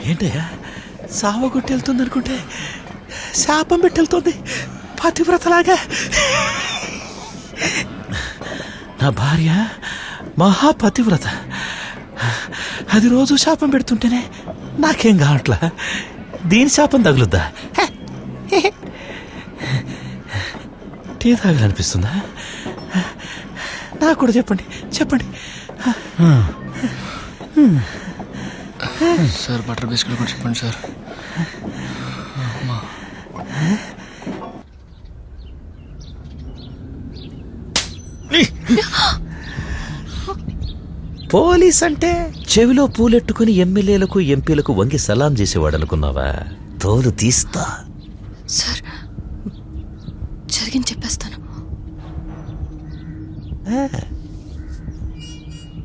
ఏంటయ్యా సావగొట్టి వెళ్తుంది అనుకుంటే శాపం పెట్టి వెళ్తుంది పతివ్రతలాగా. నా భార్య మహాపతివ్రత, అది రోజు శాపం పెడుతుంటేనే నాకేం కావట్లా, దీని శాపం తగులుద్దా? టీ తాగాలనిపిస్తుందా? నాకు కూడా చెప్పండి చెప్పండి. సార్ బటర్ బిస్కెట్ కూడా చెప్పండి సార్. పోలీస్ అంటే చెవిలో పూలెట్టుకుని ఎమ్మెల్యేలకు ఎంపీలకు వంగి సలాం చేసేవాడు అనుకున్నావా? తోలు తీస్తా. సార్ జరిగింది చెప్పేస్తాను.